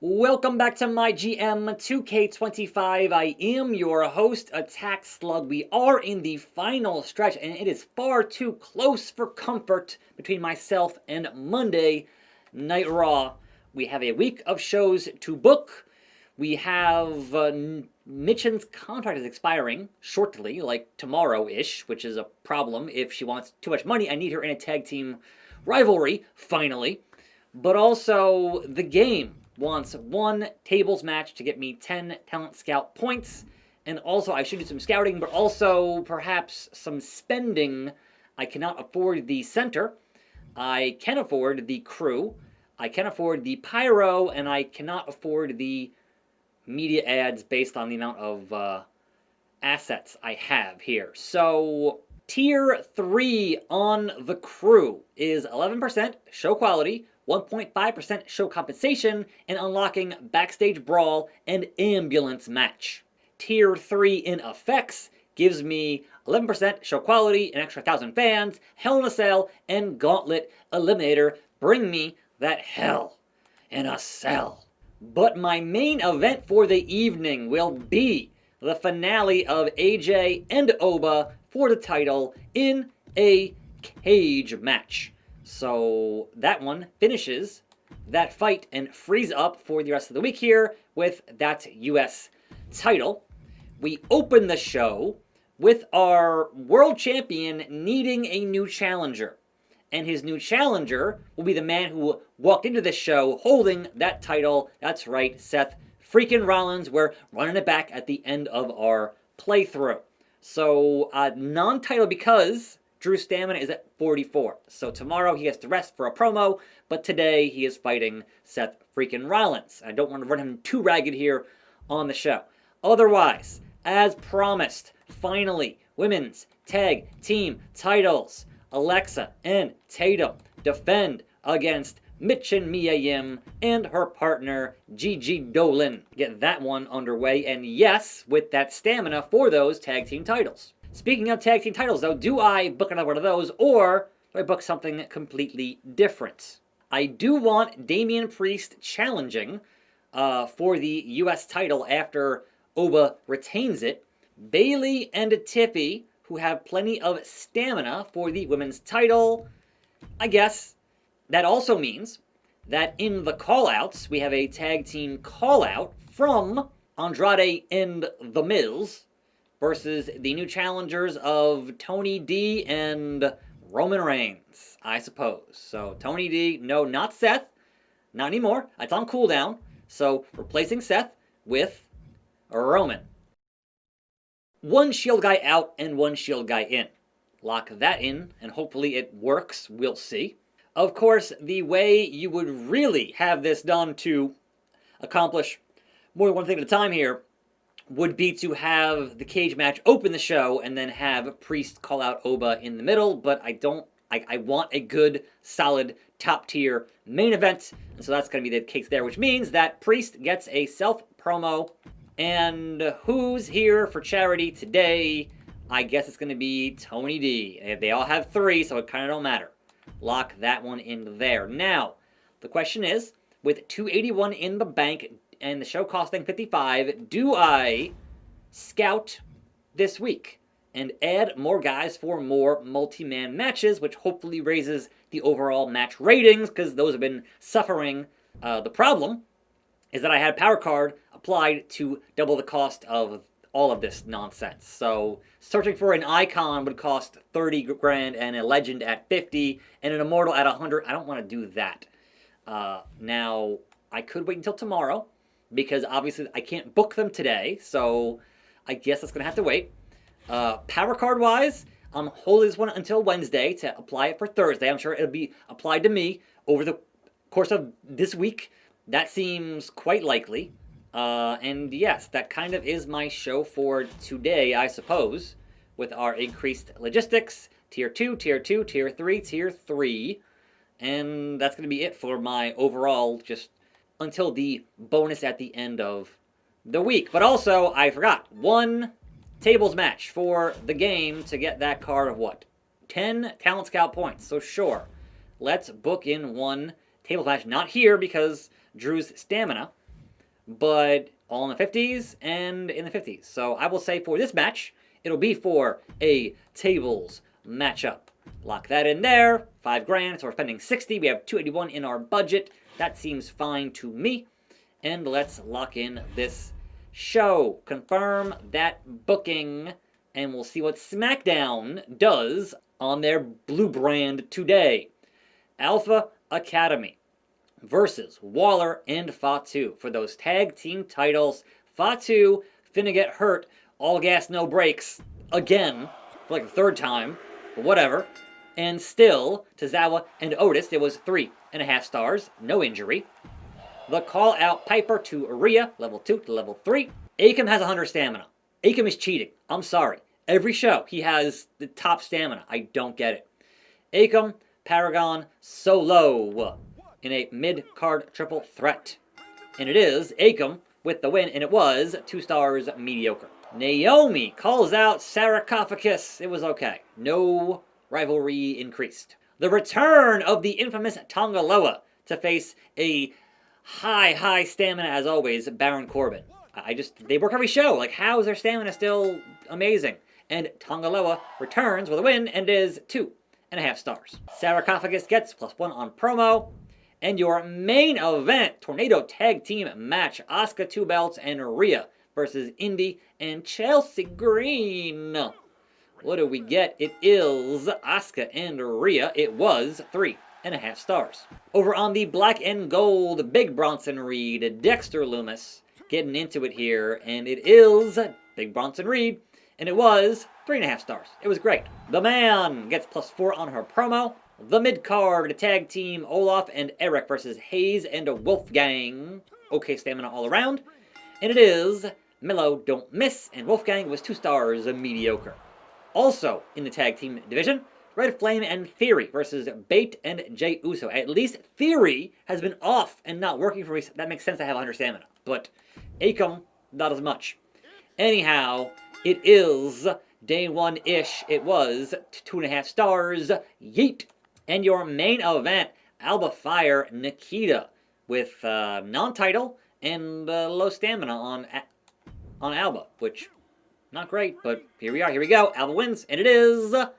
Welcome back to MyGM 2K25. I am your host, attackslug. We are in the final stretch, and it is far too close for comfort between myself and Monday Night Raw. We have a week of shows to book. We have Mitchen's contract is expiring shortly, like tomorrow-ish, which is a problem. If she wants too much money, I need her in a tag team rivalry, finally. But also, the game wants one tables match to get me 10 talent scout points. And also, I should do some scouting, but also perhaps some spending. I cannot afford the center. I can afford the crew. I can afford the pyro, and I cannot afford the media ads based on the amount of assets I have here. So, Tier 3 on the crew is 11% show quality, 1.5% show compensation, and unlocking backstage brawl and ambulance match. Tier 3 in effects gives me 11% show quality, an extra 1,000 fans, Hell in a Cell, and Gauntlet Eliminator. Bring me that hell in a cell. But my main event for the evening will be the finale of AJ and Oba for the title in a cage match. So that one finishes that fight and frees up for the rest of the week here with that US title. We open the show with our world champion needing a new challenger. And his new challenger will be the man who walked into this show holding that title. That's right, Seth freaking Rollins. We're running it back at the end of our playthrough. So, non-title because Drew's stamina is at 44. So tomorrow he has to rest for a promo, but today he is fighting Seth freaking Rollins. I don't want to run him too ragged here on the show. Otherwise, as promised, finally, women's tag team titles. Alexa and Tatum defend against Mitch and Mia Yim and her partner Gigi Dolan. Get that one underway, and yes, with that stamina for those tag team titles. Speaking of tag team titles, though, do I book another one of those, or do I book something completely different? I do want Damian Priest challenging for the U.S. title after Oba retains it. Bayley and Tiffy, who have plenty of stamina for the women's title. I guess that also means that in the callouts, we have a tag team callout from Andrade and The Miz versus the new challengers of Tony D and Roman Reigns, I suppose. So Tony D, no, not Seth, not anymore. It's on cooldown. So replacing Seth with Roman. One Shield guy out and one Shield guy in. Lock that in, and hopefully it works. We'll see. Of course, the way you would really have this done to accomplish more than one thing at a time here would be to have the cage match open the show and then have Priest call out Oba in the middle, but I want a good, solid, top-tier main event, and so that's going to be the case there, which means that Priest gets a self-promo. And who's here for charity today? I guess it's going to be Tony D. They all have 3, so it kind of don't matter. Lock that one in there. Now, the question is, with $281 in the bank and the show costing $55, do I scout this week and add more guys for more multi-man matches, which hopefully raises the overall match ratings, because those have been suffering. The problem is that I had Power Card applied to double the cost of all of this nonsense. So searching for an icon would cost 30 grand and a legend at 50 and an immortal at 100. I don't want to do that. Now, I could wait until tomorrow because obviously I can't book them today. So I guess that's going to have to wait. Power Card wise, I'm holding this one until Wednesday to apply it for Thursday. I'm sure it'll be applied to me over the course of this week. That seems quite likely. And yes, that kind of is my show for today, I suppose, with our increased logistics, Tier 2, Tier 2, Tier 3, Tier 3. And that's going to be it for my overall, just until the bonus at the end of the week. But also, I forgot, one tables match for the game to get that card of what? 10 Talent Scout points. So sure, let's book in one tables match. Not here because Drew's stamina, but all in the 50s and in the 50s. So I will say for this match, it'll be for a tables matchup. Lock that in there, $5,000, so we're spending 60. We have 281 in our budget. That seems fine to me. And let's lock in this show. Confirm that booking, and we'll see what SmackDown does on their blue brand today. Alpha Academy versus Waller and Fatu for those tag team titles. Fatu finna get hurt, all gas, no brakes, again, for like the third time, but whatever. And still, Tozawa and Otis, it was 3.5 stars, no injury. The call out Piper to Rhea, level 2 to level 3. Akam has 100 stamina. Akam is cheating. I'm sorry. Every show, he has the top stamina. I don't get it. Akam, Paragon, Solo in a mid-card triple threat. And it is Akam with the win, and it was 2 stars mediocre. Naomi calls out Sarcophagus. It was okay. No rivalry increased. The return of the infamous Tonga Loa to face a high stamina, as always, Baron Corbin. They work every show. Like, how is their stamina still amazing? And Tonga Loa returns with a win and is 2.5 stars. Sarcophagus gets +1 on promo. And your main event, Tornado Tag Team match, Asuka 2 belts and Rhea versus Indy and Chelsea Green. What do we get? It is Asuka and Rhea. It was 3.5 stars. Over on the black and gold, Big Bronson Reed, Dexter Lumis, getting into it here, and it is Big Bronson Reed, and it was 3.5 stars. It was great. The Man gets +4 on her promo. The mid-card tag team, Olaf and Eric versus Hayes and Wolfgang. Okay stamina all around. And it is Mellow Don't Miss, and Wolfgang was 2 stars, mediocre. Also in the tag team division, Red Flame and Theory versus Bait and Jey Uso. At least Theory has been off and not working for me. That makes sense. I have 100 stamina. But Akam, not as much. Anyhow, it is day 1-ish. It was 2.5 stars. Yeet. And your main event, Alba Fire Nikita with non-title and low stamina on Alba, which not great, but here we are. Here we go. Alba wins, and it is a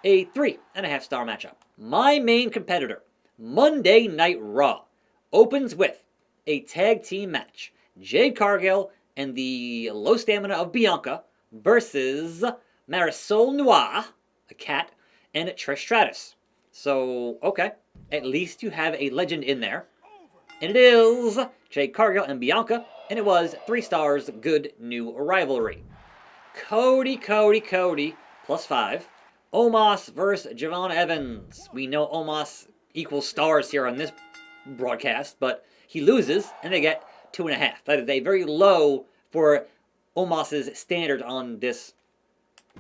3.5 star matchup. My main competitor, Monday Night Raw, opens with a tag team match. Jade Cargill and the low stamina of Bianca versus Marisol Noir, a cat, and Trish Stratus. So, okay, at least you have a legend in there. And it is Jade Cargill and Bianca, and it was 3 stars, good new rivalry. Cody, +5. Omos versus Javon Evans. We know Omos equals stars here on this broadcast, but he loses, and they get 2.5. That is a very low for Omos's standard on this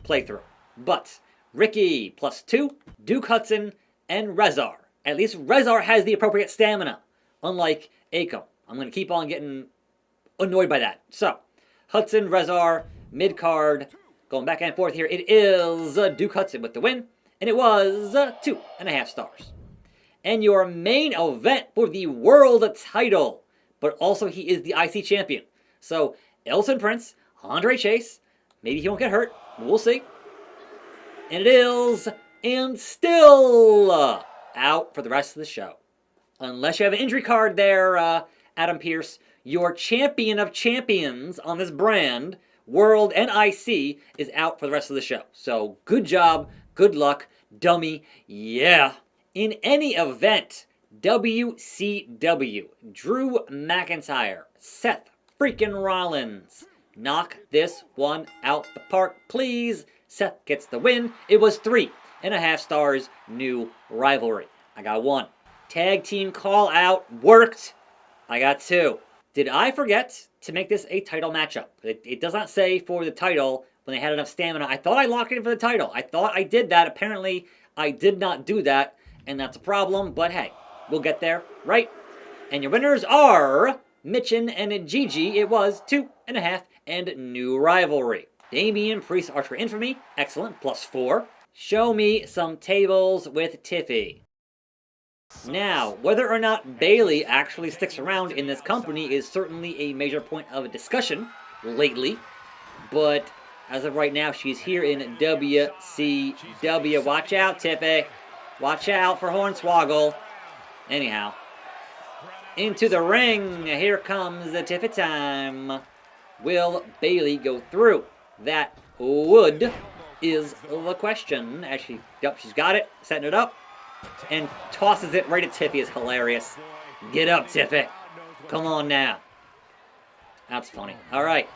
playthrough. But Ricky +2, Duke Hudson, and Rezar. At least Rezar has the appropriate stamina, unlike Akam. I'm going to keep on getting annoyed by that. So, Hudson, Rezar, mid-card, going back and forth here. It is Duke Hudson with the win, and it was 2.5 stars. And your main event for the world title, but also he is the IC champion. So, Elson Prince, Andre Chase, maybe he won't get hurt, we'll see. And it is, and still out for the rest of the show. Unless you have an injury card there, Adam Pearce, your champion of champions on this brand, World and IC, is out for the rest of the show. So good job, good luck, dummy, yeah. In any event, WCW, Drew McIntyre, Seth freaking Rollins. Knock this one out the park, please. Seth gets the win. It was 3.5 stars, new rivalry. I got 1. Tag team call out worked. I got 2. Did I forget to make this a title matchup? It does not say for the title when they had enough stamina. I thought I locked it in for the title. I thought I did that. Apparently, I did not do that, and that's a problem. But hey, we'll get there, right? And your winners are Mitchin and Gigi. It was 2.5 and new rivalry. Damian Priest Archer Infamy, excellent, +4. Show me some tables with Tiffy. Now, whether or not Bayley actually sticks around in this company is certainly a major point of discussion lately, but as of right now, she's here in WCW. Watch out, Tiffy. Watch out for Hornswoggle. Anyhow, into the ring. Here comes the Tiffy time. Will Bayley go through? That is the question. As she's got it, setting it up, and tosses it right at Tiffy. Is hilarious. Get up, Tiffy. Come on now. That's funny. All right.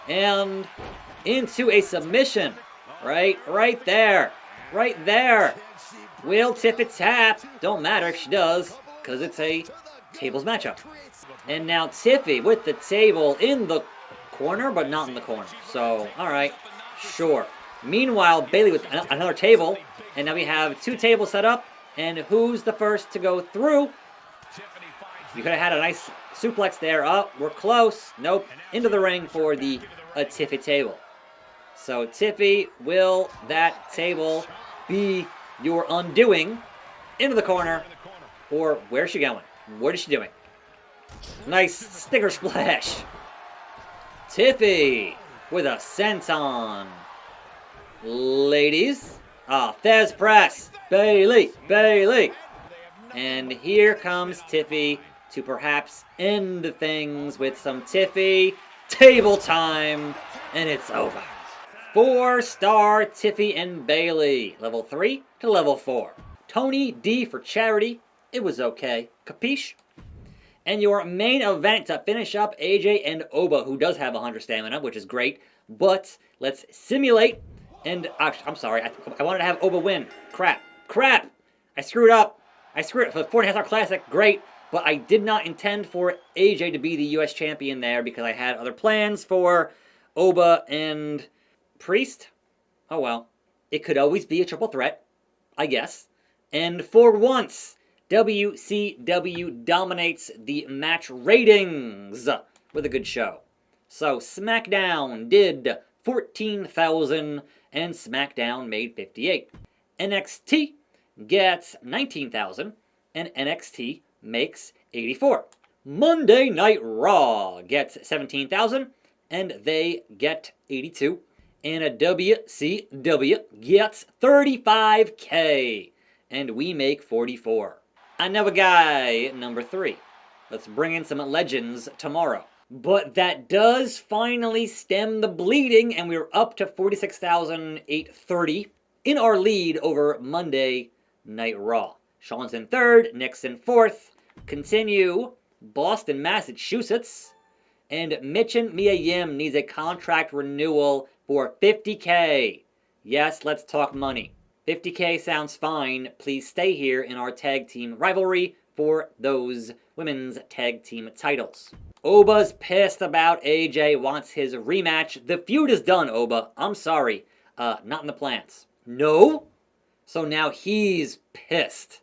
And into a submission. Right there. Right there. Will Tiffy tap? Don't matter if she does, because it's a tables matchup. And now Tiffy with the table in the corner, but not in the corner. So, alright, sure. Meanwhile, Bayley with another table, and now we have two tables set up, and who's the first to go through? You could have had a nice suplex there. Oh, we're close. Nope. Into the ring for the Tiffy table. So, Tiffy, will that table be your undoing? Into the corner. Or where's she going? What is she doing? Nice sticker splash. Tiffy with a senton. Ladies. Thez press. Bayley. And here comes Tiffy to perhaps end things with some Tiffy table time. And it's over. 4-star Tiffy and Bayley. Level 3 to level 4. Tony D for charity. It was okay. Capiche? And your main event to finish up AJ and Oba, who does have 100 stamina, which is great. But let's simulate. And I'm sorry, I wanted to have Oba win. Crap. I screwed up. For the 4.5-star classic. Great. But I did not intend for AJ to be the US champion there because I had other plans for Oba and Priest. Oh well. It could always be a triple threat, I guess. And for once, WCW dominates the match ratings with a good show. So SmackDown did 14,000 and SmackDown made 58. NXT gets 19,000 and NXT makes 84. Monday Night Raw gets 17,000 and they get 82. And a WCW gets 35K and we make 44. I know a guy, number 3. Let's bring in some legends tomorrow. But that does finally stem the bleeding, and we're up to 46,830 in our lead over Monday Night Raw. Sean's in 3rd, Nick's in 4th. Continue, Boston, Massachusetts. And Mitchin Mia Yim needs a contract renewal for 50K. Yes, let's talk money. 50K sounds fine. Please stay here in our tag team rivalry for those women's tag team titles. Oba's pissed about AJ, wants his rematch. The feud is done, Oba. I'm sorry. Not in the plans. No? So now he's pissed.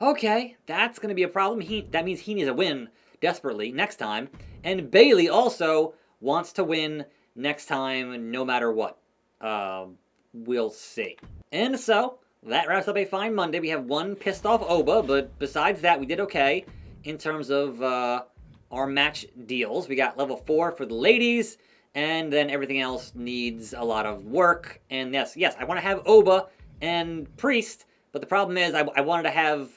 Okay, that's going to be a problem. That means he needs a win desperately next time. And Bayley also wants to win next time no matter what. We'll see. And so, that wraps up a fine Monday. We have one pissed off Oba, but besides that, we did okay in terms of our match deals. We got level 4 for the ladies, and then everything else needs a lot of work. And yes, I want to have Oba and Priest, but the problem is I wanted to have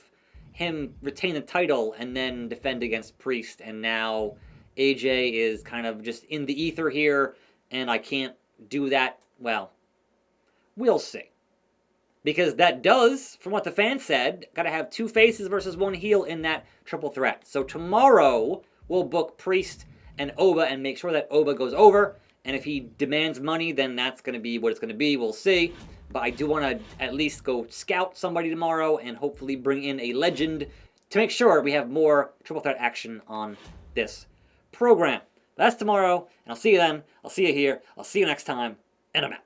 him retain the title and then defend against Priest, and now AJ is kind of just in the ether here, and I can't do that. Well, we'll see. Because that does, from what the fans said, got to have 2 faces versus 1 heel in that triple threat. So tomorrow, we'll book Priest and Oba and make sure that Oba goes over. And if he demands money, then that's going to be what it's going to be. We'll see. But I do want to at least go scout somebody tomorrow and hopefully bring in a legend to make sure we have more triple threat action on this program. That's tomorrow, and I'll see you then. I'll see you here. I'll see you next time, and I'm out.